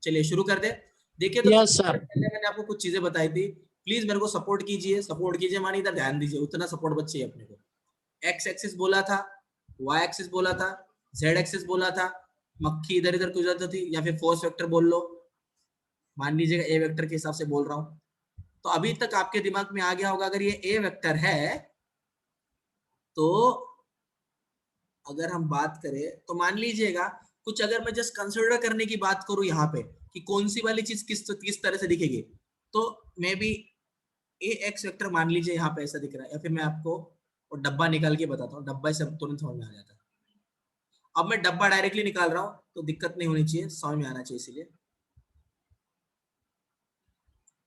चलिए शुरू कर दे। देखिए तो यस सर। पहले मैंने आपको कुछ चीजें बताई थी, प्लीज मेरे को सपोर्ट कीजिए मानी इधर ध्यान दीजिए, उतना सपोर्ट बच्चे अपने को। एक्स एक्सिस बोला था, वाई एक्सिस बोला था, जेड एक्सिस बोला था, मक्खी इधर इधर गुजरती थी, या फिर फोर्स वेक्टर बोल लो, मान लीजिएगा ए वेक्टर के हिसाब से बोल रहा हूं। तो अभी तक आपके दिमाग में आ गया होगा, अगर ये ए वेक्टर है तो अगर हम बात करें तो मान लीजिएगा कुछ, अगर मैं जस्ट कंसिडर करने की बात करूं यहाँ पे कि कौन सी वाली चीज किस तरह से दिखेगी, तो may be A x vector मान लीजिए यहाँ पे ऐसा दिख रहा है, या फिर मैं आपको वो डब्बा निकाल के बताता हूँ, डब्बा से तुरंत समझ में आ जाता है। अब मैं डब्बा डायरेक्टली निकाल रहा हूँ तो दिक्कत नहीं होनी चाहिए, समझ में आना चाहिए, इसीलिए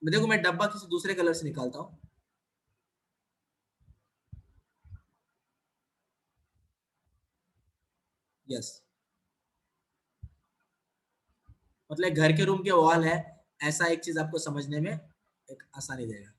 देखो मैं डब्बा किसी दूसरे कलर से निकालता हूँ। यस, मतलब घर के रूम के वॉल है, ऐसा एक चीज आपको समझने में एक आसानी देगा।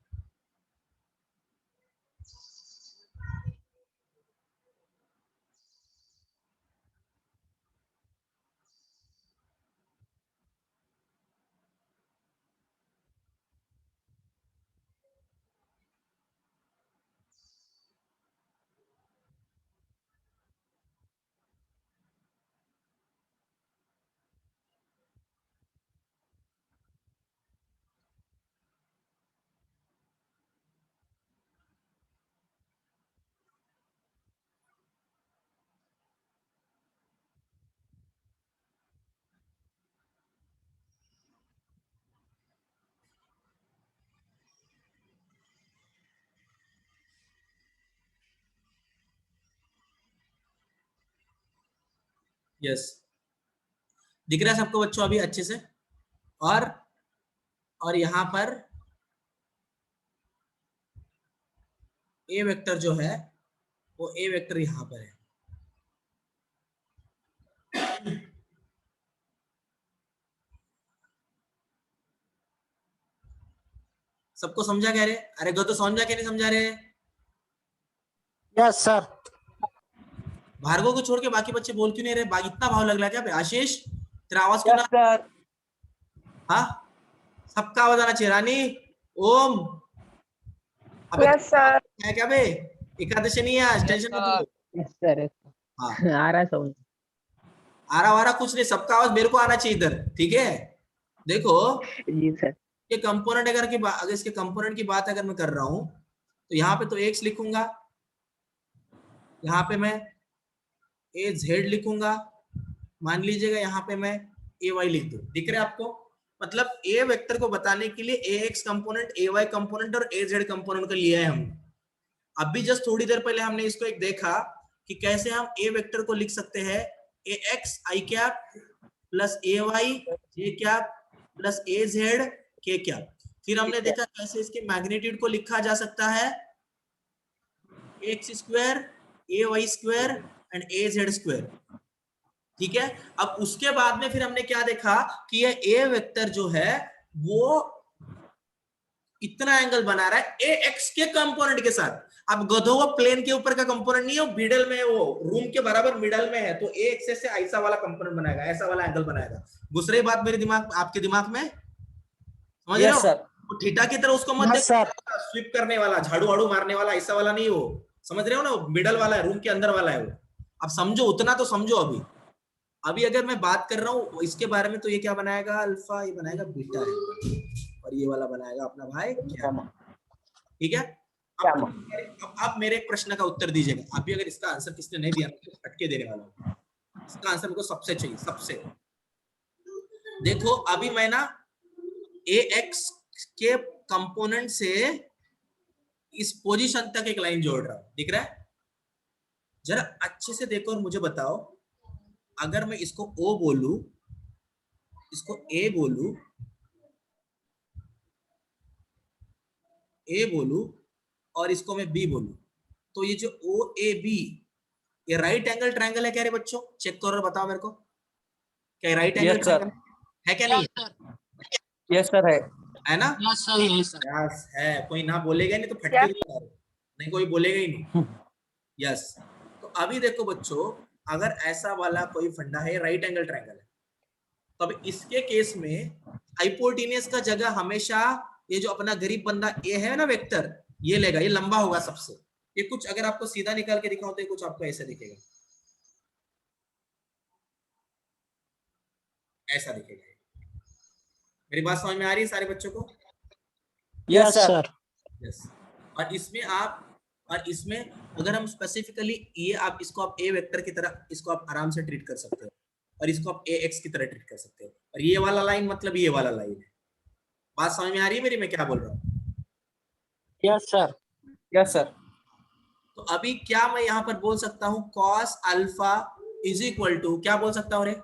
यस, दिख रहा है सबको बच्चों अभी अच्छे से? और यहां पर ए वेक्टर जो है वो ए वेक्टर यहां पर है। सबको समझा कह रहे? अरे गो तो समझा क्या नहीं समझा रहे? Yes sir. भार्गव को छोड़ के बाकी बच्चे बोल क्यों नहीं रहे? इतना भाव लग रहा है क्या? आशीष तेरा आवाज क्यों यस ना? सर। हाँ, सबका आवाज आना चाहिए। रानी, ओम, अबे यस सर। है क्या बे? एकादशी नहीं है आज, टेंशन मत लो। Yes sir. हाँ, आ रहा है समझ। आरा वारा कुछ नहीं, सबका आवाज मेरे को आना चाहिए इधर, ठीक है? देखो जी सर। ये कंपोनेंट अगर इसके कंपोनेंट की बात अगर मैं कर रहा हूं तो यहाँ पे तो एक्स लिखूंगा, यहाँ पे मैं ए जेड लिखूंगा, मान लीजिएगा यहाँ पे मैं ए वाई लिख दूं। दिख रहा है आपको? मतलब ए वेक्टर को बताने के लिए ए एक्स कंपोनेंट, ए वाई कंपोनेंट और ए जेड कंपोनेंट को लिया है हमने। अभी जस्ट थोड़ी देर पहले हमने इसको एक देखा कि कैसे हम ए वेक्टर को लिख सकते हैं, ए X I cap plus A Y J cap plus A Z K cap. फिर हमने देखा कैसे इसके मैग्नीट्यूड को लिखा जा सकता है, X square A Y square and A Z square. ठीक है, अब उसके बाद में फिर हमने क्या देखा कि ये ए वेक्टर जो है वो इतना एंगल बना रहा है ए एक्स के कंपोनेंट के साथ। अब गधो वो प्लेन के ऊपर का कंपोनेंट नहीं है, वो मिडल में है, वो रूम के बराबर मिडल में है, तो ए एक्सेस से ऐसा वाला कंपोनेंट बनाएगा, ऐसा वाला एंगल बनाएगा। घुस रही बात मेरे दिमाग, आपके दिमाग में? समझ रहे हो? वो थीटा की तरह उसको मत देखो, स्वीप करने वाला, झाड़ू वाड़ू मारने वाला, ऐसा वाला नहीं वो। समझ रहे हो ना? मिडल वाला है, रूम के अंदर वाला है वो। अब समझो, उतना तो समझो। अभी अगर मैं बात कर रहा हूँ इसके बारे में, तो ये क्या बनाएगा? अल्फा, ये बनाएगा बीटा है, और ये वाला बनाएगा अपना भाई गामा। ठीक है, अब आप मेरे एक प्रश्न का उत्तर दीजिएगा। अभी अगर इसका आंसर किसने नहीं दिया तो फटके देने वाला हूं। इसका आंसर मुझको सबसे चाहिए, सबसे। देखो अभी मैं ना ए एक्स के कंपोनेंट से इस पोजीशन तक एक लाइन जोड़ रहा हूं, दिख रहा है? जरा अच्छे से देखो और मुझे बताओ, अगर मैं इसको ओ बोलूं, इसको ए बोलूं, ए बोलूं और इसको मैं बी बोलूं, तो ये जो ओ ए बी, ये राइट एंगल ट्रायंगल है क्या रे बच्चों? चेक करो और बताओ मेरे को, क्या राइट एंगल ट्रायंगल है क्या? नहीं यस सर है ना? Yes sir, yes sir. Yes है। कोई ना बोलेगा नहीं तो फटके नहीं, कोई बोलेगा ही नहीं। यस, तो अभी देखो बच्चों, अगर ऐसा वाला कोई फंडा है, राइट एंगल ट्रायंगल है, तो अब इसके केस में हाइपोटेनियस का जगह हमेशा ये जो अपना गरीब बंदा ए है ना वेक्टर, ये लेगा, ये लंबा होगा सबसे। ये कुछ अगर आपको सीधा निकाल के दिखाऊं तो ये कुछ आपको ऐसे दिखेगा, ऐसा दिखेगा। मेरी बात समझ में आ रही है सारे बच्चों को? Yes sir. यस। और इसमें अगर हम स्पेसिफिकली ये आप इसको आप ए वेक्टर की तरह इसको आप आराम से ट्रीट कर सकते हो, और इसको आप ए एक्स की तरह ट्रीट कर सकते हो, और ये वाला लाइन मतलब ये वाला लाइन है। बात समझ में आ रही है मेरी, मैं क्या बोल रहा हूँ? Yes sir. Yes sir. तो अभी क्या मैं यहाँ पर बोल सकता हूँ cos alpha is equal to, क्या बोल सकता हूँ रे?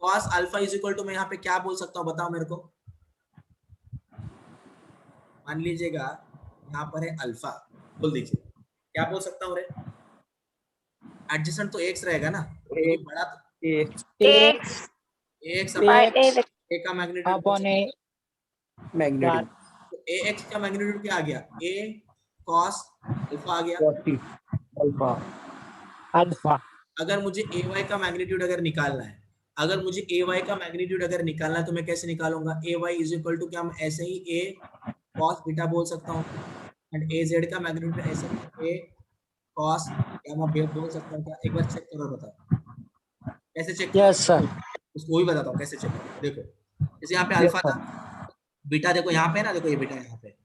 cos alpha is equal to मैं यहाँ पे क्या बोल सकता हूँ, बताओ मेरे को। मान लीजिएगा यहाँ पर है अल्फा, बोल दीजिए क्या बोल सकता हूँ रे? एडजेसेंट तो एक्स रहेगा ना, क्योंकि बड़ा तो एक्स ए का मैग्नीट्यूड अपॉन ए मैग्नीट्यूड तो ए एक्स का मैग्नीट्यूड क्या आ गया? ए cos अल्फा आ गया। 40 अल्फा अल्फा। अगर मुझे ए वाई का मैग्नीट्यूड अगर निकालना है, अगर मुझे ए वाई का मैग्नीट्यूड अगर निकालना है तो मैं कैसे निकालूंगा? ए वाई इज इक्वल टू क्या, मैं ऐसे ही ए cos बीटा बोल सकता हूँ, एंड ए जेड का मैग्नीट्यूड ऐसे ए cos गामा बोल सकता हूँ क्या? एक बार चेक करो, बताओ कैसे चेक? Yes sir. उसको भी बताता हूँ कैसे चेक करो। देखो जैसे यहाँ पे अल्फा था, बीटा देखो यहाँ पे ना, देखो ये बीटा यहाँ पे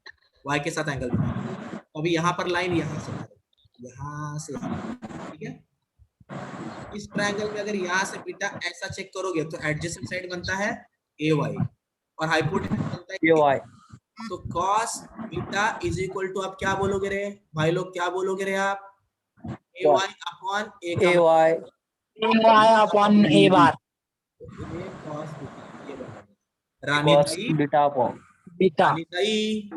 y के साथ एंगल बना, अभी यहाँ पर लाइन यहाँ से यहाँ से, ठीक है? इस ट्रायंगल में अगर यहाँ से बीटा ऐसा चेक करोगे तो एडजेसेंट साइड बनता है ए वाई और हाइपोटेन्यूज बनता है ए वाई। तो cos beta is equal to आप क्या बोलोगे रे भाई लोग, क्या बोलोगे रे आप? ए Y upon A Y upon ए बार रानी ताई बीटा अपॉन बीटा। रानी ताई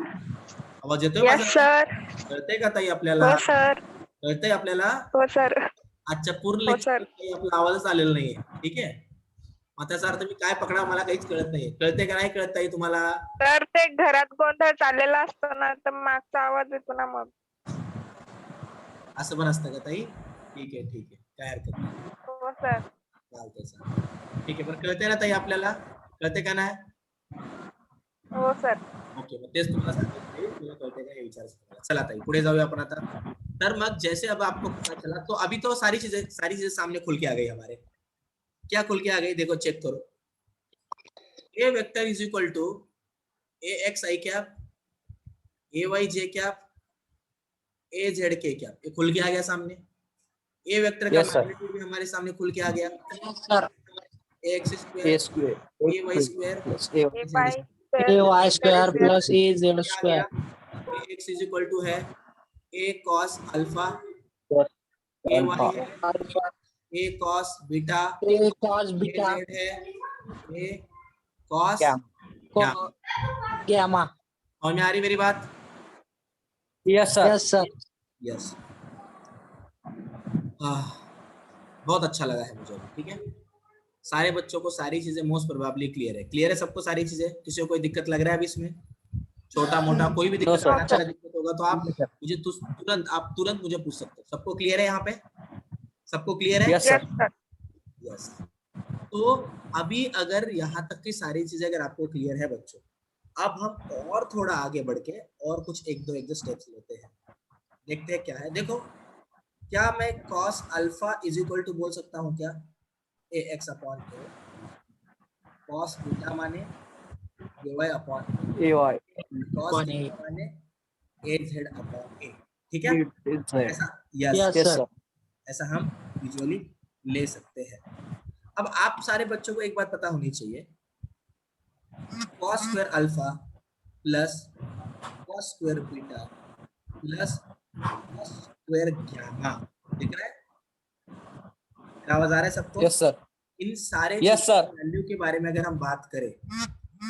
आवाज येतोय यस माझा? सर. कळतंय का ताई आपल्याला? हो सर. कळतंय आपल्याला? हो सर. आजच्या पूर्ण हो सर. लेक्चर आपला आवाजच आलेला नाहीये, ठीक आहे? मग त्याचा अर्थ मी काय पकडा मला काहीच कळत नाहीये. कळतंय का नाही कळत ताई तुम्हाला? तर ते घरात गोंधळ चाललेला असतो ना, तर मागचा आवाज येतो ना मग. असं पण असतं का ताई? ठीक आहे ठीक आहे, काय हरकत नाही. हो सर. चालतंय चालतंय, ठीक आहे. पण कळतंय ना ताई आपल्याला? कळतंय का नाही? हो सर. ओके, मग तेच तुम्हाला सांगितलं, तुला कळतंय का हे विचारायचं. चला ताई पुढे जाऊया आपण आता. तर मग जैसे अब आपको पता चला तो अभी तो सारी चीजें सामने खुल के आ गई हमारे। क्या खुल के आ गई देखो, चेक करो। A vector is equal to A X I cap, A Y J cap, A Z K cap, ये खुल के आ गया सामने। ए वेक्टर का मैग्नीट्यूड भी हमारे सामने खुल के आ गया sir. A X square, A square, A Y square, A Y square plus A Z square. A X is equal to है A cos alpha, A Y है A cos beta, A cos beta, A Z है A cos gamma. और में आ रही मेरी बात? Yes sir. Yes sir. Yes. बहुत अच्छा लगा है मुझे, ठीक है? सारे बच्चों को सारी चीजें मोस्ट प्रोबेबली क्लियर है। क्लियर है सबको सारी चीजें? किसी को कोई दिक्कत लग रहा है अभी इसमें? छोटा मोटा कोई भी दिक्कत होगा तो आप मुझे तुरंत मुझे पूछ सकते हो। सबको क्लियर है यहाँ पे? सबको क्लियर है? Yes sir. यस। तो अभी अगर यहाँ तक की सारी चीजें अगर आपको क्लियर है बच्चों, अब हम और थोड़ा आगे बढ़ के और कुछ एक दो स्टेप्स लेते हैं, देखते हैं क्या है। देखो, क्या मैं cos alpha is equal to बोल सकता हूँ क्या? A X upon A, cos beta माने A Y upon A Y, cos beta माने ए जेड अपॉन ए, ठीक है? ऐसा यस सर, ऐसा हम विजुअली ले सकते हैं। अब आप सारे बच्चों को एक बात पता होनी चाहिए, cos square alpha plus cos square beta plus cos square gamma, दिख रहा है? आवाज आ रहा है सबको? Yes sir. इन सारे वैल्यू के बारे में अगर हम बात करें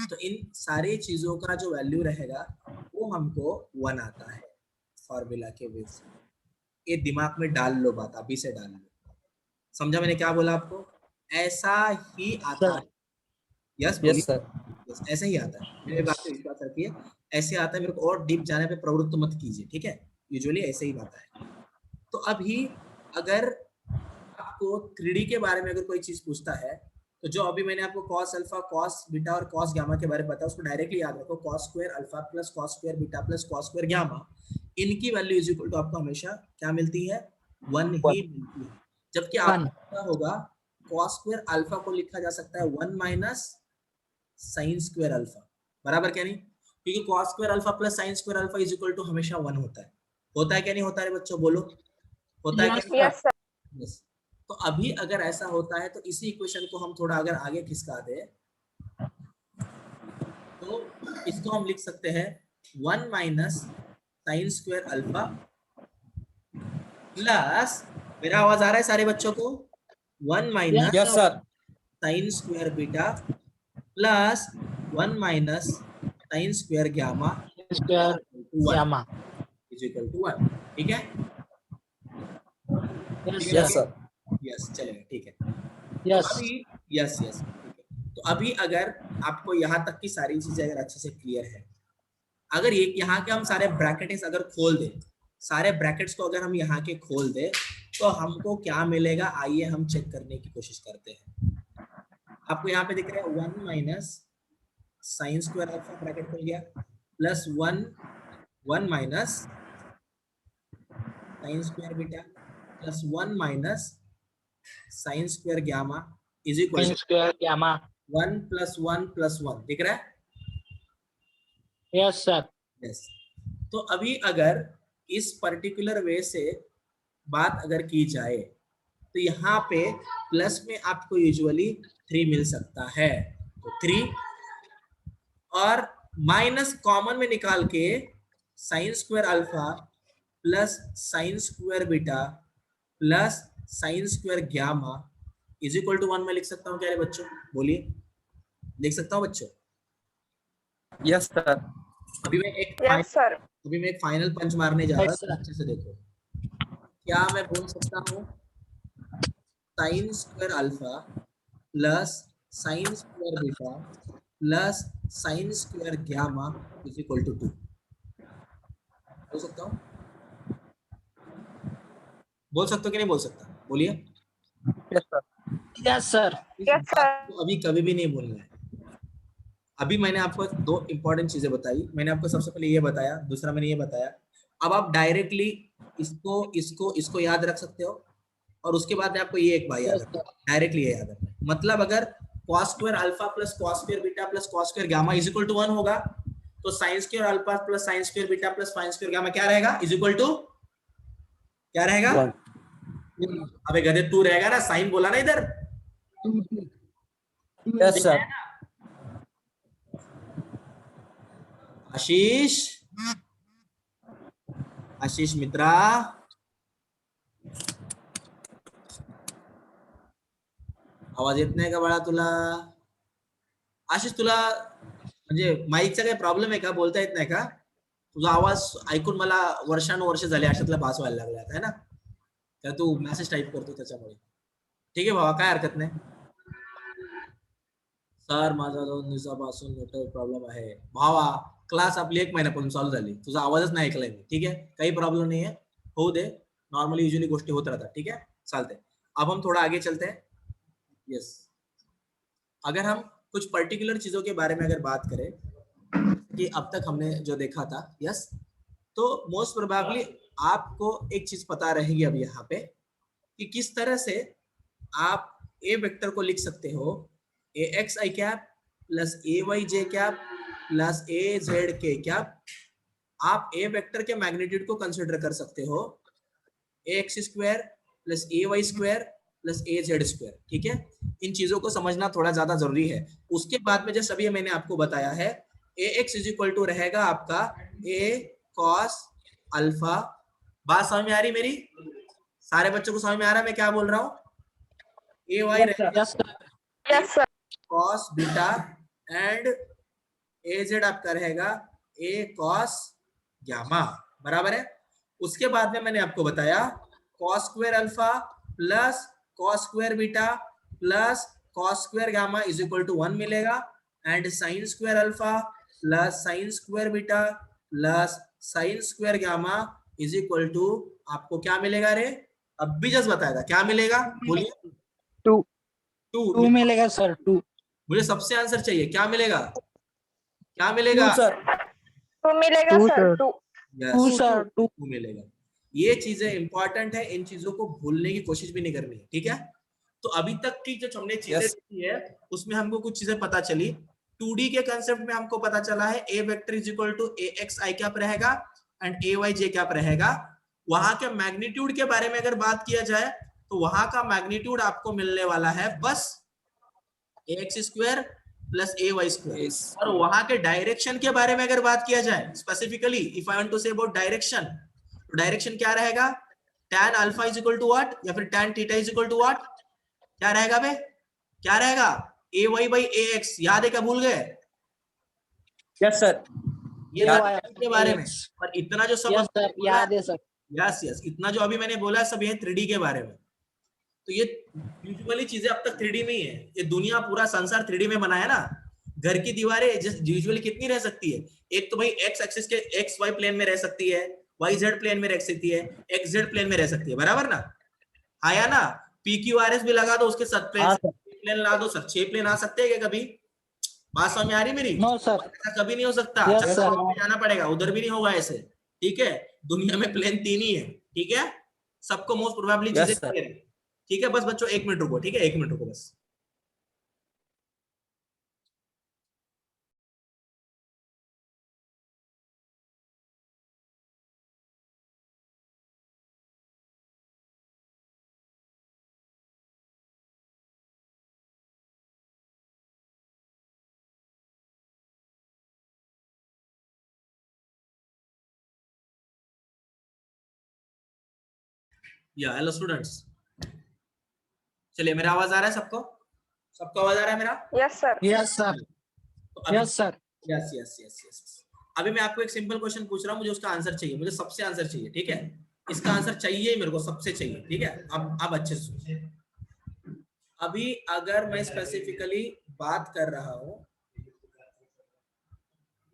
तो इन सारी चीजों का जो वैल्यू रहेगा वो हमको 1 आता है फॉर्मूला के बेस से। ये दिमाग में डाल लो, बात अभी से डाल लो। समझा मैंने क्या बोला आपको? ऐसा ही आता है। यस सर, ऐसे ही आता है। मेरे बात पे विश्वास रखिए, ऐसे आता है। मेरे को और डीप जाने पे प्रवृत्त मत कीजिए, ठीक है? यूजुअली ऐसे ही आता है। तो अभी अगर आपको 3D के बारे में अगर कोई चीज पूछता है तो जो अभी मैंने आपको cos अल्फा, cos बीटा और cos गामा के बारे में बताया उसको डायरेक्टली याद रखो, cos square alpha plus cos square beta plus cos square gamma, इनकी वैल्यू इज इक्वल टू आपको हमेशा क्या मिलती है, 1 ही मिलती है। जबकि आपको पता होगा cos स्क्वायर अल्फा को लिखा जा सकता है 1 माइनस sin स्क्वायर अल्फा, बराबर क्या नहीं, क्योंकि cos square alpha plus sin square alpha is equal to हमेशा 1 होता है क्या नहीं होता है बच्चों, बोलो होता है क्या? Yes sir. Yes. तो अभी अगर ऐसा होता है तो इसी इक्वेशन को हम थोड़ा अगर आगे खिसका दे तो इसको हम लिख सकते हैं 1 minus sine square alpha plus, मेरा आवाज आ रहा है सारे बच्चों को, 1 minus yes sir, sine square beta plus 1 minus sine square gamma square gamma, is equal to 1। ठीक है, यस सर, यस चलेगा, ठीक है। यस अभी यस यस ठीक है। तो अभी अगर आपको यहाँ तक की सारी चीजें अगर अच्छे से क्लियर है, अगर ये यहाँ के हम सारे ब्रैकेट्स अगर खोल दे, सारे ब्रैकेट्स को अगर हम यहाँ के खोल दे तो हमको क्या मिलेगा, आइए हम चेक करने की कोशिश करते हैं। आपको यहाँ पे दिख रहा है 1 minus sine square alpha bracket खुल गया plus 1 minus sine square beta plus 1 minus sine square gamma is equal sign square gamma, 1 plus 1 plus 1, दिख रहा है? Yes sir, yes. तो अभी अगर इस पर्टिकुलर वे से बात अगर की जाए तो यहाँ पे प्लस में आपको यूजुअली 3 मिल सकता है, तो 3 और माइनस कॉमन में निकाल के sine square alpha plus sine square beta plus sine square gamma is equal to 1 में लिख सकता हूँ क्या रे बच्चों, बोलिए, लिख सकता हूँ बच्चों? यस सर, अभी मैं एक यस सर। अभी मैं एक फाइनल पंच मारने जा रहा Yes, हूँ, sir. अच्छे से देखो। क्या मैं बोल सकता हूँ sine square alpha plus sine square beta plus sine square gamma is equal to 2, बोल सकता हूँ? बोल सकते हो कि नहीं बोल सकता, बोलिए। Yes sir, yes sir, yes sir. तो अभी कभी भी नहीं बोलना है। अभी मैंने आपको 2 इंपॉर्टेंट चीजें बताई, मैंने आपको सबसे पहले ये बताया, दूसरा मैंने ये बताया। अब आप डायरेक्टली इसको इसको इसको याद रख सकते हो और उसके बाद में आपको ये एक बात याद रखना, डायरेक्टली ये याद रखना। मतलब अगर cos square alpha plus cos square beta plus cos square gamma is equal to 1 होगा तो sin square alpha plus sin square beta plus sin square gamma क्या रहेगा, इज इक्वल टू क्या रहेगा? अबे गधे 2 रहेगा ना, साइन बोला ना इधर। यस सर, आशीष, आशीष मित्रा, आवाज येत नाही का बाळा तुला? आशिष तुला म्हणजे माईकचा काही प्रॉब्लेम आहे का, बोलता येत नाही का? तुझा आवाज ऐकून मला वर्षानुवर्ष झाले अशातला भास व्हायला लागला आहे ना, तर तू मेसेज टाईप करतो त्याच्यामुळे। ठीक आहे बाबा, काय हरकत नाही। सर माझा 2 दिवसापासून नेटवर्क प्रॉब्लेम आहे। भावा क्लास आपली 1 महिन्यापासून चालू झाली, तुझा आवाजच नाही ऐकलाय मी। ठीक है, काही प्रॉब्लेम नहीं है, होऊ दे, नॉर्मली यूजुअली गोष्टी होत राहतात। ठीक है, चालते। अब हम थोड़ा आगे चलते हैं। यस, अगर हम कुछ पर्टिकुलर चीजों के बारे में अगर बात करें कि अब तक हमने जो देखा था, यस, तो मोस्ट प्रोबेबली आपको एक चीज पता रहेगी अब यहाँ पे कि किस तरह से आप ए वेक्टर को लिख सकते हो, ए X I cap plus A Y J cap plus A Z K cap. आप ए वेक्टर के मैग्नीट्यूड को कंसिडर कर सकते हो ए X square plus A Y square plus A Z square. ठीक है, इन चीजों को समझना थोड़ा ज्यादा जरूरी है। उसके बाद में जो सभी मैंने आपको बताया है, ए एक्स इज इक्वल टू रहेगा आपका ए कॉस अल्फा। बात समझ में आ रही मेरी? सारे बच्चों को समझ में आ रहा है मैं क्या बोल रहा हूँ? A Y yes sir, yes sir. Cos beta and A Z आपका रहेगा ए कॉस गामा, बराबर है। उसके बाद में मैंने आपको बताया cos square alpha plus cos square beta plus cos square gamma is equal to 1 मिलेगा and sine square alpha plus sine square beta plus sine square gamma is equal to आपको क्या मिलेगा रे? अब भी जस्ट बताएगा क्या मिलेगा, बोलिए। 2। टू मिलेगा सर, टू। मुझे सबसे आंसर चाहिए, क्या मिलेगा, क्या मिलेगा? सर, 2 मिलेगा Two, sir, sir. 2। Two sir, two. Two मिलेगा। ये चीजें इंपॉर्टेंट है, इन चीजों को भूलने की कोशिश भी नहीं करनी है, ठीक है? तो अभी तक की जो हमने चीजें देखी है उसमें हमको कुछ चीजें पता चली। 2D के कंसेप्ट में हमको पता चला है a vector is equal to ax i cap रहेगा एंड ay j कैप रहेगा। वहां के मैग्नीट्यूड के बारे में अगर बात किया जाए तो वहां का मैग्नीट्यूड आपको मिलने वाला है बस ax square plus ay square. और वहां के डायरेक्शन के बारे में अगर बात किया जाए specifically, if I want to say about direction, तो डायरेक्शन क्या रहेगा, tan alpha is equal to what, या फिर tan theta is equal to what, क्या रहेगा बे, क्या रहेगा, ay बाई ax। याद है क्या, भूल गए? Yes, sir. ये के बारे में। और इतना जो सब यस सर, याद है सर। यस यस, इतना जो अभी मैंने बोला सब ये 3D के बारे में। तो ये यूजुअली चीजें अब तक 3D में ही है, ये दुनिया पूरा संसार 3D में बना है ना। घर की दीवारें यूजुअली कितनी रह सकती है, एक तो भाई एक्स एक्सिस के एक्स वाई प्लेन में रह सकती है, वाई जेड प्लेन में रह सकती है, एक्स जेड प्लेन में रह सकती है, बराबर ना, आया ना? PQRS भी लगा दो उसके साथ प्लेन ला दो सर, 6 प्लेन आ सकते हैं क्या कभी? बात समझ में आ रही मेरी? No sir. ऐसा कभी नहीं हो सकता, Yes, चलो sir. वहां पे जाना पड़ेगा, उधर भी नहीं होगा ऐसे, ठीक है? दुनिया में प्लेन 3 ही है, ठीक है? सबको मोस्ट प्रोबेबली Yes, चीजें sir. clear है, ठीक है? बस बच्चों 1 मिनट रुको, ठीक है? 1 मिनट रुको बस। या हेलो स्टूडेंट्स, चलिए मेरा आवाज आ रहा है सबको? सबको आवाज आ रहा है मेरा? Yes sir. यस सर, तो अभी yes sir. Yes yes yes yes, अभी मैं आपको एक सिंपल क्वेश्चन पूछ रहा हूँ, मुझे उसका आंसर चाहिए, मुझे सबसे आंसर चाहिए, ठीक है? इसका आंसर चाहिए ही मेरे को, सबसे चाहिए, ठीक है? अब अच्छे से सुनिए। अभी अगर मैं स्पेसिफिकली बात कर रहा हूँ,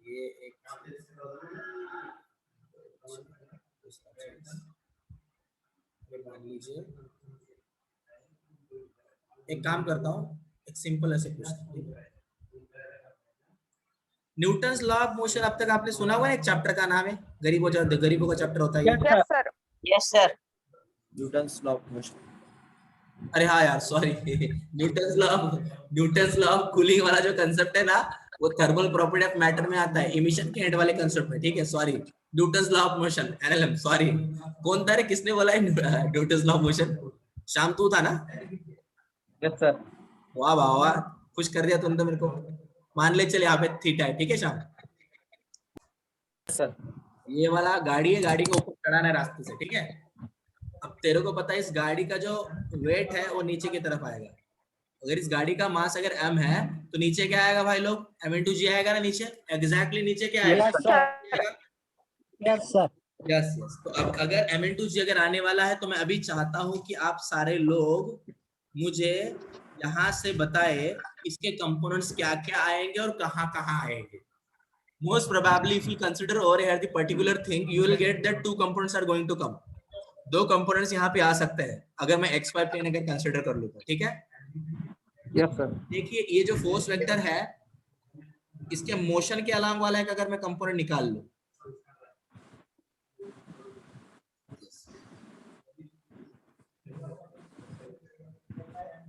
ये एक मान लीजिए, एक काम करता हूँ, एक सिंपल ऐसे पूछता हूँ, न्यूटन्स लॉ ऑफ मोशन अब तक आपने सुना हुआ है? एक चैप्टर का नाम है, गरीबों का चैप्टर होता है ये। Yes sir. Yes, sir. Newton's law of motion. अरे हाँ यार, sorry, Newton's law of cooling वाला जो कंसेप्ट है ना, वो थर्मल प्रॉपर्टी ऑफ मैटर में आता है, इमिशन के हेड वाले कंसेप्ट में, ठीक है? Sorry, Newton's law of motion, NLM, sorry. कौन था रे, किसने बोला है न्यूटन्स लॉ ऑफ मोशन? शाम तू था ना? Yes, sir. वाह वाह वाह, खुश कर दिया तुमने तो मेरे को। मान ले चल यहाँ पे थीटा है, ठीक है शाम? Yes, sir. ये वाला गाड़ी है, गाड़ी को ऊपर चढ़ाना है रास्ते से, ठीक है? अब तेरे को पता है इस गाड़ी का जो वेट है वो नीचे की तरफ आएगा। अगर इस गाड़ी का मास अगर m है तो नीचे क्या आएगा भाई लोग, m/g आएगा ना नीचे, एग्जैक्टली नीचे क्या आएगा? Yes sir, yes sir. Yes yes. तो अब अगर m/g अगर आने वाला है तो मैं अभी चाहता हूं कि आप सारे लोग मुझे यहाँ से बताए इसके कंपोनेंट्स क्या क्या आएंगे और कहाँ कहाँ आएंगे। Most probably if you consider over here the particular thing, you will get that 2 components are going to come. 2 components यहाँ पे आ सकते हैं अगर मैं xy प्लेन अगर कंसीडर कर लूँ तो, ठीक है? Yes, sir. देखिए ये जो फोर्स वेक्टर है, इसके मोशन के अलावा वाला है अगर मैं कंपोनेंट निकाल लूं,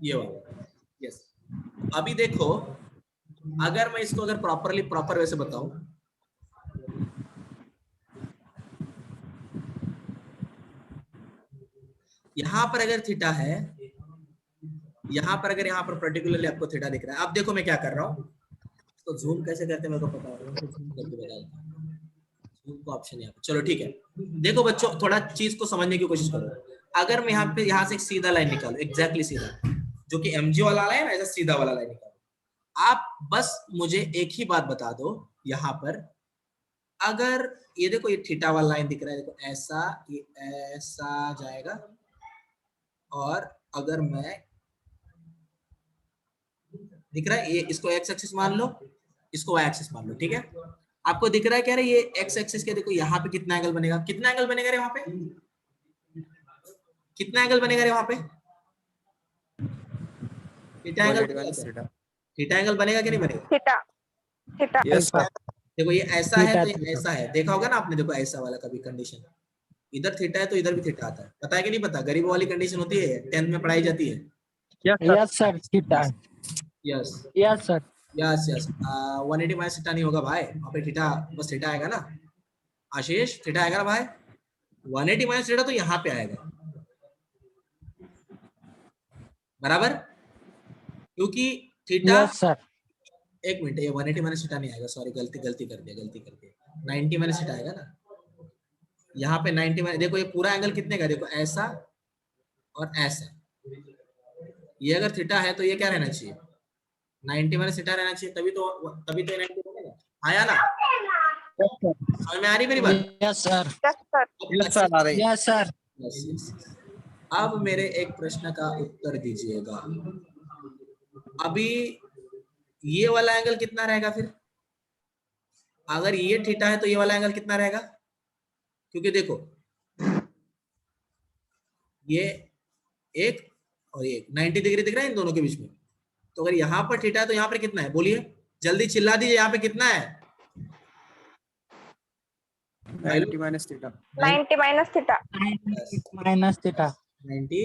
ये वाला, यस। अभी देखो, अगर मैं इसको अगर प्रॉपर वे से बताऊं, यहां पर अगर थीटा है, यहां पर अगर यहाँ पर पर्टिकुलरली आपको थीटा दिख रहा है, अब देखो मैं क्या कर रहा हूँ, तो जूम कैसे करते हैं मेरे को पता है, तो जूम करके बता देता हूं। जूम का ऑप्शन यहाँ पे, चलो ठीक है। देखो बच्चों, थोड़ा चीज को समझने की कोशिश करो। अगर मैं यहाँ से एक सीधा लाइन निकालू, एग्जैक्टली सीधा, जो कि mg वाला लाइन है ना, ऐसा सीधा वाला लाइन निकालो। आप बस मुझे एक ही बात बता दो, यहाँ पर अगर ये देखो ये थीटा वाला लाइन दिख रहा है, देखो ऐसा, ये ऐसा जाएगा, और अगर मैं दिख रहा है ये, इसको x एक्सिस मान लो, इसको y एक्सिस मान लो, ठीक है? आपको दिख रहा है क्या रे, ये x एक्सिस के देखो यहाँ पे कितना एंगल बनेगा, कितना एंगल बनेगा रे वहां पे, कितना एंगल बनेगा रे वहां पे, theta angle 180 minus theta. Theta angle बनेगा कि नहीं बनेगा? Theta theta Yes sir. देखो ये ऐसा है थीटा, तो ये थीटा। ऐसा है, देखा होगा ना आपने, देखो ऐसा वाला कभी कंडीशन, इधर थीटा है तो इधर भी थीटा आता है, पता है कि नहीं पता? गरीबों वाली कंडीशन होती है, 10th में पढ़ाई जाती है। Yes sir. Yes, sir. Theta. Yes Yes, sir. Yes yes 180 minus theta नहीं होगा भाई, वहाँ पे थीटा, बस थीटा आएगा ना आशीष, थीटा आएगा ना भाई, 180 माइनस थीटा तो यहाँ पे आएगा, बराबर, क्योंकि थीटा, Yes, sir. एक मिनट, ये 180 माइनस थीटा नहीं आएगा, सॉरी गलती गलती कर दिया, 90 माइनस थीटा आएगा ना, यहाँ पे 90 माइनस, देखो ये पूरा एंगल कितने का, देखो ऐसा और ऐसा, ये अगर थीटा है तो ये क्या रहना चाहिए, 90 माइनस थीटा रहना चाहिए, तभी तो ये 90 बनेगा, आया ना, समझ में आ रही मेरी बात? Yes, sir. Yes sir Yes sir. आ रही. Yes, sir. Yes, yes, yes. अब मेरे एक प्रश्न का उत्तर दीजिएगा, अभी ये वाला एंगल कितना रहेगा फिर, अगर ये थीटा है तो ये वाला एंगल कितना रहेगा, क्योंकि देखो ये एक और ये 90 डिग्री दिख रहा है इन दोनों के बीच में, तो अगर यहाँ पर थीटा है तो यहाँ पर कितना है, बोलिए जल्दी चिल्ला दीजिए, यहाँ पे कितना है? 90 minus theta. 90 minus theta Minus theta. 90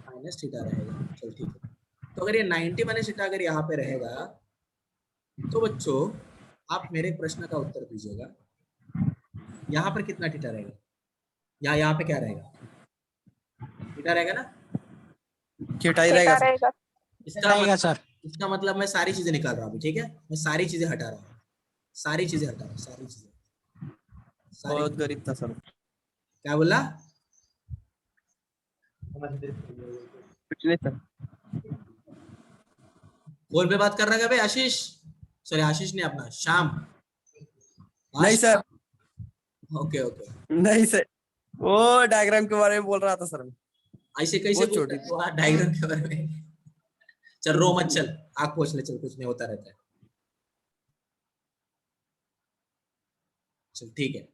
minus theta रहेगा, चल ठीक है, तो अगर ये 90 माइनस थीटा अगर यहाँ पे रहेगा, तो बच्चों आप मेरे प्रश्न का उत्तर दीजिएगा, यहाँ पर कितना थीटा रहेगा, या यहाँ पे क्या रहेगा, थीटा रहेगा ना, थीटा ही थीटा रहेगा sir. रहेगा रहेगा सर। इसका मतलब मैं सारी चीजें निकाल रहा हूँ, ठीक है, मैं सारी चीजें हटा रहा हूँ, सारी चीजें हटा रहा हूँ, सारी चीजें, बहुत गरीब था सर. क्या बोला? कुछ नहीं सर. फोन पे बात कर रहा है भाई आशीष, सॉरी आशीष नहीं, अपना श्याम, नहीं सर. ओके ओके, नहीं सर. वो डायग्राम के बारे में बोल रहा था सर. ऐसे कैसे बहुत छोटी डायग्राम के बारे में, चल रो मत, चल आग पोछ ले, चल कुछ नहीं होता रहता है, चल ठीक है,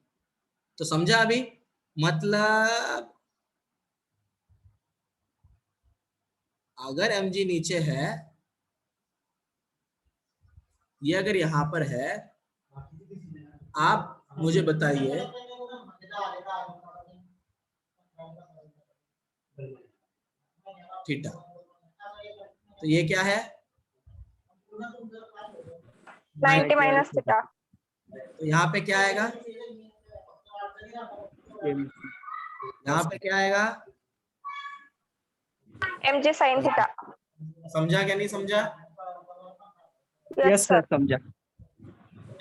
तो समझा अभी, मतलब अगर mg नीचे है, ये अगर यहां पर है, आप मुझे बताइए थीटा, तो ये क्या है, 90 माइनस थीटा तो यहाँ पे क्या आएगा, यहाँ पे क्या आएगा, mg sin थीटा समझा क्या नहीं समझा? यस सर समझा.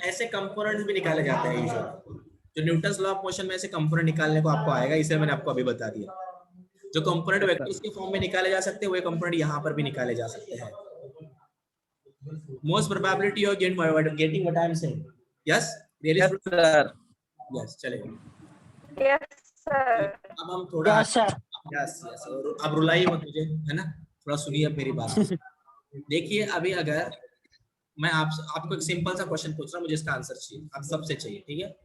ऐसे कंपोनेंट्स भी निकाले जाते हैं यूजुअली, जो न्यूटन्स लॉ ऑफ मोशन में ऐसे कंपोनेंट निकालने को आपको आएगा, इसे मैंने आपको अभी बता दिया, जो कंपोनेंट वेक्टर्स के फॉर्म में निकाले जा सकते हैं, वो कंपोनेंट यहाँ पर भी निकाले जा सकते हैं, most probability of getting what I am saying, yes really, yes sir. Yes चलेगा, यस सर अब हम थोड़ा, Yes, sir. यस यस, और अब रुलाइए मत मुझे, है ना, थोड़ा सुनिए अब मेरी बात, देखिए अभी अगर मैं आपको एक सिंपल सा क्वेश्चन पूछ रहा हूँ, मुझे इसका आंसर चाहिए, आप सबसे चाहिए, ठीक है,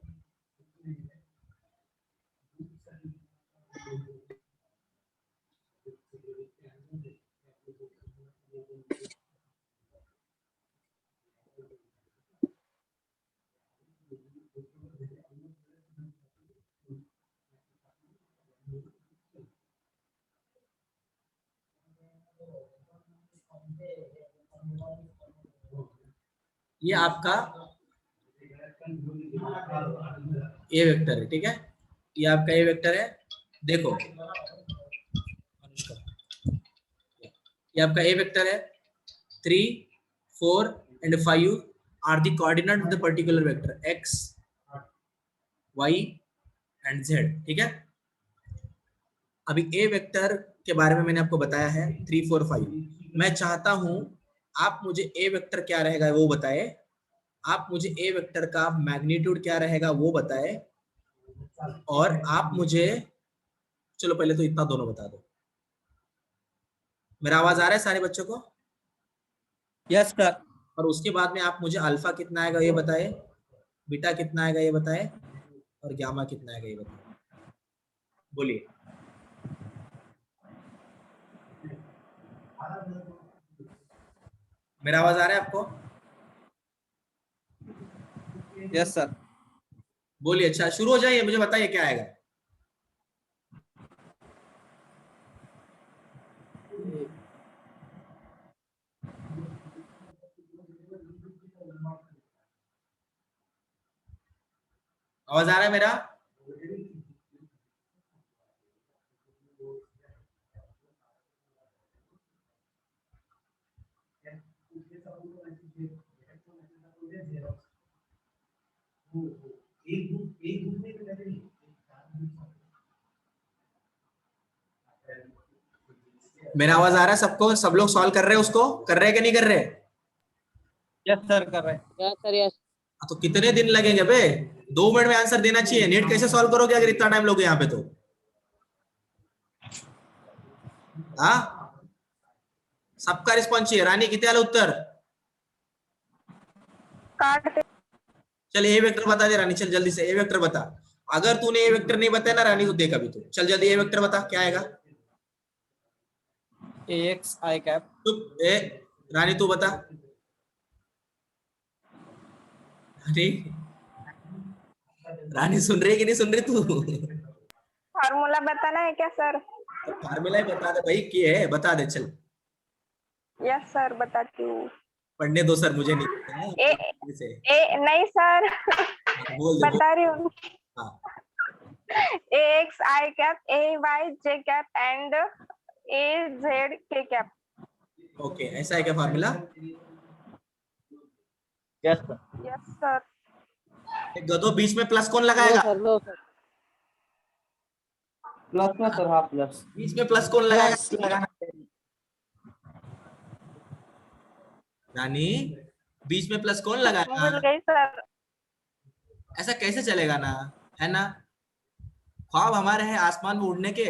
ये आपका ए वेक्टर है, ठीक है, ये आपका ए वेक्टर है, देखो अनुष्का, ये आपका ए वेक्टर है, 3, 4 and 5 are the coordinate of the particular vector x, y and z, ठीक है, अभी ए वेक्टर के बारे में मैंने आपको बताया है 3, 4, 5, मैं चाहता हूं आप मुझे ए वेक्टर क्या रहेगा वो बताए, आप मुझे ए वेक्टर का मैग्नीट्यूड क्या रहेगा वो बताए, और आप मुझे, चलो पहले तो इतना दोनों बता दो, मेरा आवाज आ रहा है सारे बच्चों को? Yes sir. और उसके बाद में आप मुझे अल्फा कितना आएगा ये बताए, बीटा कितना आएगा ये बताए, और गामा कितना आएगा ये बताए, बोलिए। मेरा आवाज आ रहा है आपको? Yes sir. बोलिए। अच्छा शुरू हो जाइए, मुझे बताइए क्या आएगा। आवाज आ रहा है मेरा? मेरा आवाज आ रहा है सबको? सब लोग सॉल्व कर रहे हैं, उसको कर रहे हैं कि नहीं कर रहे? यस सर कर रहे हैं। Yes, sir. Yes. तो कितने दिन लगेंगे बे? 2 मिनट में आंसर देना चाहिए। नेट कैसे सॉल्व करोगे अगर इतना टाइम लोगे यहाँ पे? तो हाँ, सबका रिस्पॉन्स चाहिए। रानी कितने आले उत्तर? काट दे। चल ए वेक्टर बता दे रानी, चल जल्दी से ए वेक्टर बता। अगर तूने ए वेक्टर नहीं बताया ना रानी तो देख अभी तू, चल जल्दी ए वेक्टर बता क्या आएगा। AX I cap चुप ए रानी तू बता। रानी, रानी सुन रही है कि नहीं सुन रही तू? फॉर्मूला बताना है क्या सर? फार्मूला ही बता दे भाई, क्या है बता दे चल। यस सर बताती हूँ। पढ़ने दो सर, मुझे नहीं पता है। ए नहीं सर, बोल दे। बता रही हूँ। हाँ AX I cap, AY J cap and AZ K cap. Okay, ऐसा है क्या formula? Yes sir. Yes sir. गधो बीच में प्लस कौन No, लगाएगा? sir. No, sir. प्लस में सर, हाँ प्लस। बीच में प्लस कौन लगाएगा? Plus लगाना चाहिए. रानी, बीच में प्लस कौन भूल लगाएगा? गई सर। ऐसा कैसे चलेगा ना, है ना? ख्वाब हमारे हैं आसमान में उड़ने के,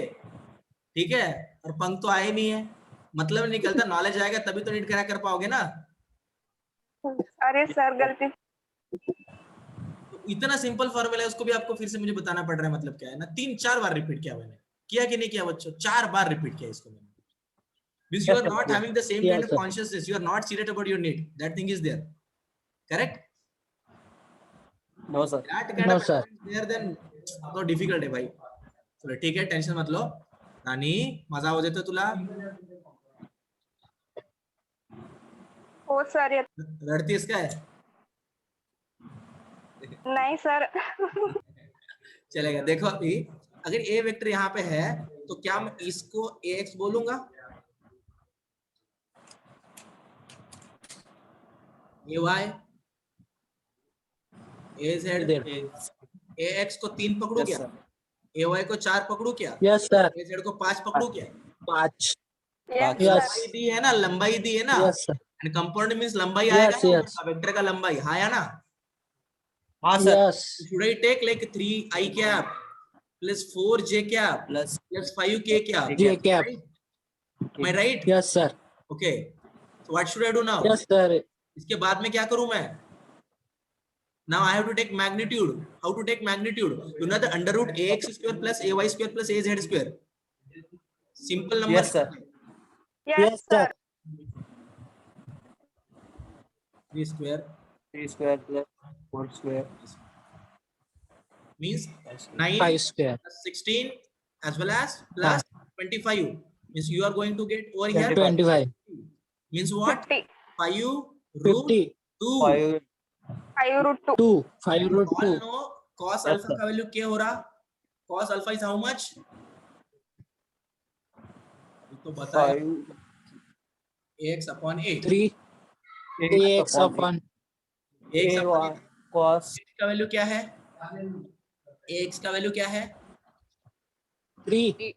ठीक है, और पंख तो आए नहीं है, मतलब नहीं निकलता। नॉलेज आएगा तभी तो नीट क्रैक कर पाओगे ना। अरे सर गलती। तो इतना सिंपल फॉर्मूला है, उसको भी आपको फिर से मुझे बताना पड़ रहा है। मतलब क्या है ना, 3-4 बार रिपीट किया मैंने। किया कि नहीं किया बच्चों? 4 बार रिपीट किया इसको मैंने। Means you Yes, are sir. not having the same Yes, kind of sir. consciousness. You are not serious about your need. That thing is there. Correct? No sir. That kind No, of sir. there then तो difficult है भाई। चलो ठीक है, tension मत लो। रानी, मजा हो जाए तो तुला? हो सर ये रड़ती इसका है? नहीं सर। चलेगा। देखो अभी अगर ए वेक्टर यहाँ पे है तो क्या मैं इसको ax बोलूंगा? ay, az, ax को 3 पकड़ू यस क्या? सर। ay को 4 पकड़ू क्या? Yes, sir. az को 5 पकड़ू क्या? 5. Yes Yes. सर। दी है ना, लंबाई दी है ना। Yes, sir. And compound means लंबाई Yes, आएगा ना, yes. वेक्टर का लंबाई हाँ या ना? हाँ sir. Yes. Should I take like 3i cap plus 4j cap plus plus 5k cap? J cap. Am I right? Yes, sir. Okay. So what should I do now? Yes, sir. इसके बाद में क्या करूं मैं? Now I have to take magnitude. How to take magnitude? You know the under root ax square plus ay square plus az square. Simple number. Yes sir. Yes, sir. 3 square 3 square plus 4 square means 9 5 square. plus 16 as well as plus 25. Means you are going to get over here 25. means what? 50. 5 root 50. 2. 5 5 root 2. 2. 5 root All 2. know cos Yes, alpha sir. का value क्या हो रहा? Cos alpha is how much? तो बताया 5 ax upon a। 3. AX upon ax upon a cos का value क्या है? ax का वैल्यू क्या है? 3.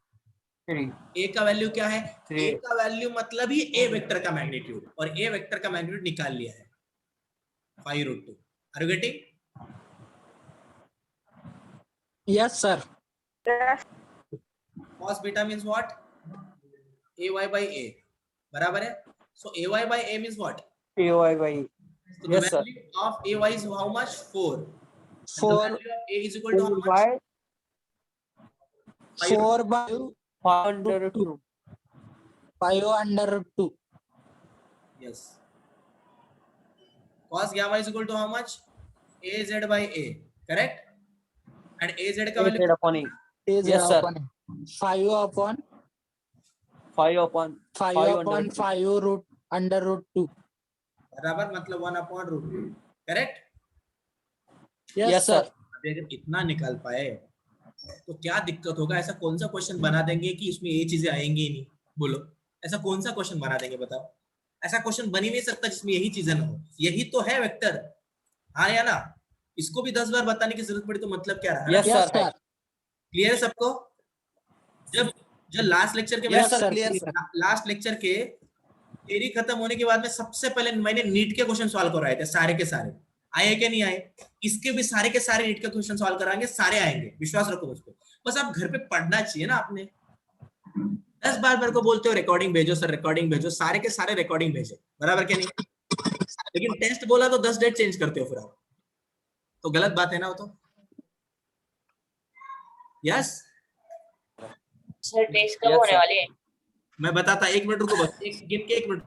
3 a का वैल्यू क्या है? a 3 का वैल्यू मतलब ही a वेक्टर का मैग्नीट्यूड, और a वेक्टर का मैग्नीट्यूड निकाल लिया है 5 root 2। Are you getting? Yes, sir. Yes. Cos beta means what? ay by a बराबर है। So ay by a means what? ay by So the Yes, sir. value of ay is how much? 4. And the 4. value of a is equal to how much? by 4 by 5 under 2 5 under 2. Yes. cos gamma is equal to how much? Az by a, correct? And az का A value Z upon A. Yes, sir. 5 upon 5 upon 5 5 upon under 5 root under root 2. बराबर, मतलब 1/√2, correct? Yes, sir. अभी अगर इतना निकाल पाए तो क्या दिक्कत होगा? ऐसा कौन सा क्वेश्चन बना देंगे कि इसमें ये चीजें आएंगी ही नहीं? बोलो, ऐसा कौन सा क्वेश्चन बना देंगे बताओ? ऐसा क्वेश्चन बन ही नहीं सकता जिसमें यही चीजें ना हो। यही तो है वेक्टर, हाँ या ना? इसको भी 10 बार बताने की जरूरत पड़ी तो मतलब क्या रहा? Yes, Yes, sir. sir. Clear है सबको? जब जब लास्ट लेक्चर के Yes, sir. Clear, sir. Last lecture के थ्योरी खत्म होने के बाद में सबसे पहले मैंने नीट के क्वेश्चन सॉल्व करवाए थे, सारे के सारे। आए क्या नहीं आए? इसके भी सारे के सारे नीट के क्वेश्चन सॉल्व कराएंगे, सारे आएंगे, विश्वास रखो मुझ पे। बस आप घर पे पढ़ना चाहिए ना आपने। 10 बार मेरे को बोलते हो रिकॉर्डिंग भेजो सर, रिकॉर्डिंग भेजो, सारे के सारे रिकॉर्डिंग भेजे, बराबर क्या नहीं? लेकिन टेस्ट बोला तो 10 डेट चेंज करते हो फिर आप, तो गलत बात है ना वो तो। यस सर टेस्ट कब Yes, होने sir. वाले हैं? मैं बताता, 1 मिनट रुको बस, एक गिन के 1 मिनट।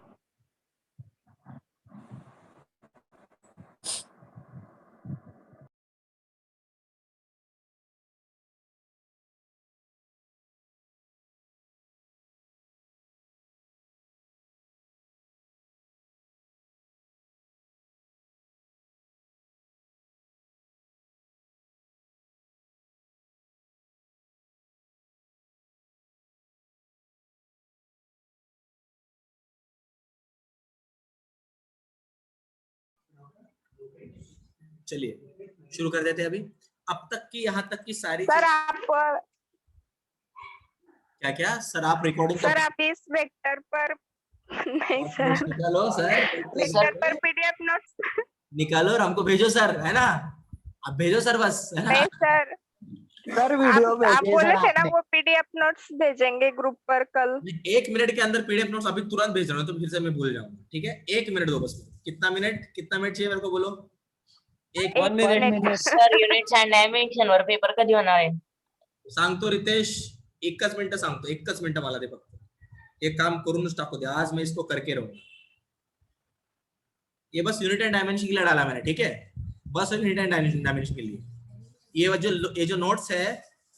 चलिए शुरू कर देते हैं अभी। अब तक की, यहाँ तक की सारी सर चीज, आप क्या क्या सर आप रिकॉर्डिंग सर आप इस वेक्टर पर नहीं सर, निकालो सर, वेक्टर पर पीडीएफ नोट्स निकालो और हमको भेजो सर, है ना? अब भेजो सर बस, है ना? नहीं सर, सर वीडियो आप भेजिए बोले सर थे ना आपने। वो पीडीएफ नोट्स भेजेंगे ग्रुप पर कल। 1 मिनट के अंदर पीडीएफ नोट्स अभी तुरंत भेज रहा हूँ, तो फिर से मैं भूल जाऊंगा, ठीक है? 1 मिनट दो बस। कितना मिनट चाहिए मेरे को, बोलो? 1 1 minute. Sir units and dimension were paper कधी होणार आहे? सांगतो रितेश, 1च मिनिट सांगतो, 1च मिनिट मला दे फक्त। एक काम करूनच टाकू दे, आज मैं इसको करके रहूंगा। ये बस यूनिट एंड डायमेंशन के लिए डाला मैंने, ठीक है? बस यूनिट एंड डायमेंशन के लिए। ये जो नोट्स है,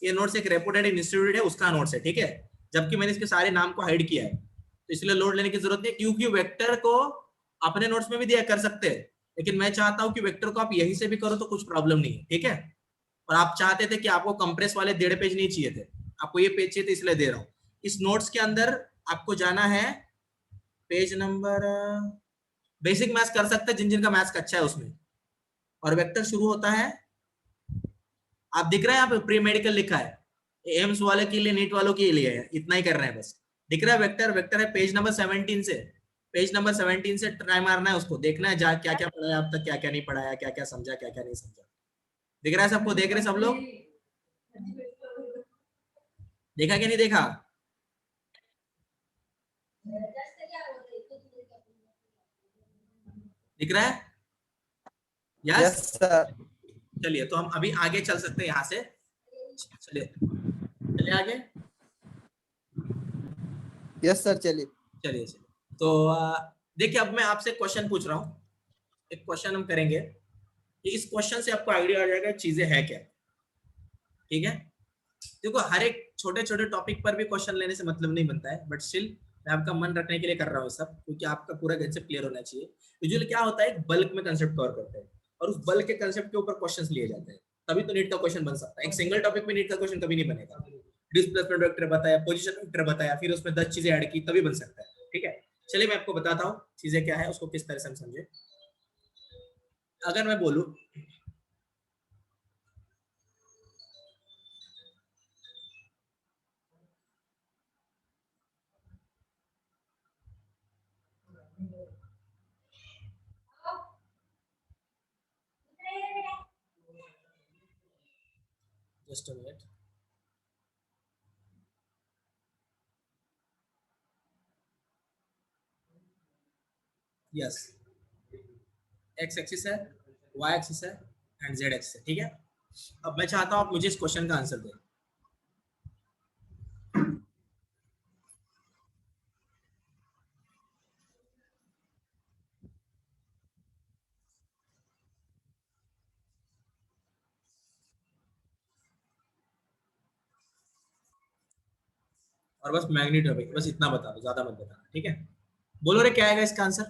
ये नोट्स एक रेपुटेड इंस्टीट्यूट है उसका नोट्स है, ठीक है? जबकि मैंने इसके सारे नाम को हाइड किया है, तो इसलिए लोड लेने की जरूरत नहीं, क्योंकि वेक्टर को अपने नोट्स में भी दिया कर सकते हैं, लेकिन मैं चाहता हूं कि वेक्टर को आप यहीं से भी करो तो कुछ प्रॉब्लम नहीं है, ठीक है? और आप चाहते थे कि आपको कंप्रेस वाले 1.5 पेज नहीं चाहिए थे, आपको ये पेज चाहिए थे, इसलिए दे रहा हूँ। इस नोट्स के अंदर आपको जाना है पेज नंबर, बेसिक मैथ्स कर सकते हैं जिन जिनका मैथ्स अच्छा है उसमें, और वेक्टर शुरू होता है, आप दिख रहा है यहाँ पे प्री मेडिकल लिखा है, एम्स वाले के लिए, नीट वालों के लिए है, इतना ही कर रहे हैं बस। दिख रहा है वेक्टर है पेज नंबर 17 से, पेज नंबर 17 से ट्राई मारना है, उसको देखना है जा क्या क्या पढ़ाया अब तक, क्या क्या नहीं पढ़ाया, क्या क्या समझा, क्या क्या नहीं समझा। दिख रहा है सबको? देख रहे सब लोग? देखा कि नहीं देखा? दिख रहा है? Yes, sir. चलिए तो हम अभी आगे चल सकते हैं यहाँ से, चलिए आगे। Yes, sir. चलिए. चलिए तो देखिए, अब मैं आपसे क्वेश्चन पूछ रहा हूँ, एक क्वेश्चन हम करेंगे, इस क्वेश्चन से आपको आइडिया आ जाएगा चीजें है क्या, ठीक है? देखो, हर एक छोटे छोटे टॉपिक पर भी क्वेश्चन लेने से मतलब नहीं बनता है, बट स्टिल मैं आपका मन रखने के लिए कर रहा हूँ सब, क्योंकि आपका पूरा कंसेप्ट क्लियर होना चाहिए। यूजुअली क्या होता है, बल्क में कंसेप्ट कवर करते हैं और उस बल्क के कंसेप्ट के ऊपर क्वेश्चंस लिए जाते हैं, तभी तो नीट का क्वेश्चन बन सकता है। एक सिंगल टॉपिक में नीट का क्वेश्चन कभी नहीं बनेगा। डिस्प्लेसमेंट वेक्टर बताया, पोजीशन वेक्टर बताया, फिर उसमें 10 चीजें ऐड की, तभी बन सकता है, ठीक है? चलिए मैं आपको बताता हूँ चीजें क्या है, उसको किस तरह से हम समझे। अगर मैं बोलूं just a minute, yes, x axis है, वाई एक्सिस है एंड जेड एक्सिस है, ठीक है? अब मैं चाहता हूं आप मुझे इस क्वेश्चन का आंसर दें। और बस मैग्नीट्यूड, बस इतना बता दो, ज्यादा मत बताना, ठीक है। बोलो रे क्या आएगा इसका आंसर,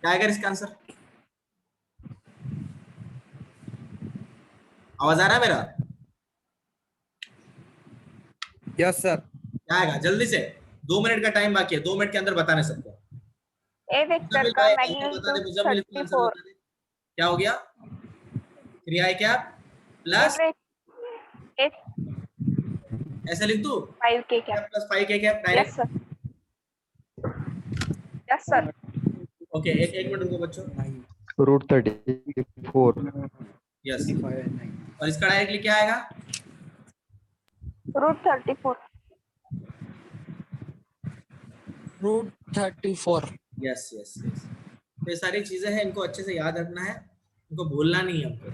क्या आएगा इसका आंसर? आवाज आ रहा है मेरा? Yes sir. क्या आएगा जल्दी से, 2 मिनट का टाइम बाकी है, 2 मिनट के अंदर बताने सबको। ए वेक्टर का मैग्नीट्यूड 34। क्या हो गया? 3i कैप प्लस ऐसे लिख दूं 5k cap plus 5k cap yes direct. Sir yes sir okay एक मिनट रुको बच्चों। रूट 34 यस और इसका डायरेक्टली क्या आएगा? Root 34 root 34। Yes yes yes. तो ये सारी चीजें हैं, इनको अच्छे से याद रखना है, इनको भूलना नहीं है हमको,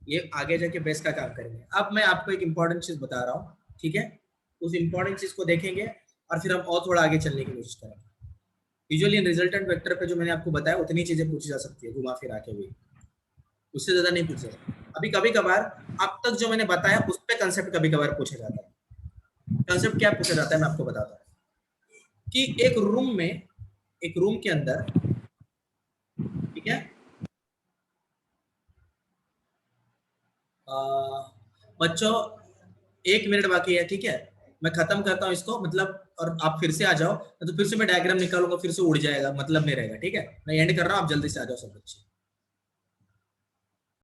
ये आगे जाके बेस का काम करेंगे। अब मैं आपको एक इम्पोर्टेंट चीज बता रहा हूँ, ठीक है, उस इम्पोर्टेंट चीज को देखेंगे और फिर हम और थोड़ा आगे चलने की कोशिश करेंगे। यूजुअली रिजल्टेंट वेक्टर पे जो मैंने आपको बताया उतनी चीजें पूछी जा सकती है घुमा फिरा के भी, उससे ज्यादा नहीं पूछ सकते। अभी कभी कभार अब तक जो मैंने बताया उस पे कंसेप्ट कभी कभार पूछा जाता है। कंसेप्ट क्या पूछा जाता है मैं आपको बताता हूँ कि एक रूम के अंदर, ठीक है, बच्चों 1 मिनट बाकी है, ठीक है, मैं खत्म करता हूँ इसको, मतलब, और आप फिर से आ जाओ, तो फिर से मैं डायग्राम निकालूंगा, फिर से उड़ जाएगा, मतलब नहीं रहेगा, ठीक है। मैं एंड कर रहा हूँ, आप जल्दी से आ जाओ सब बच्चे।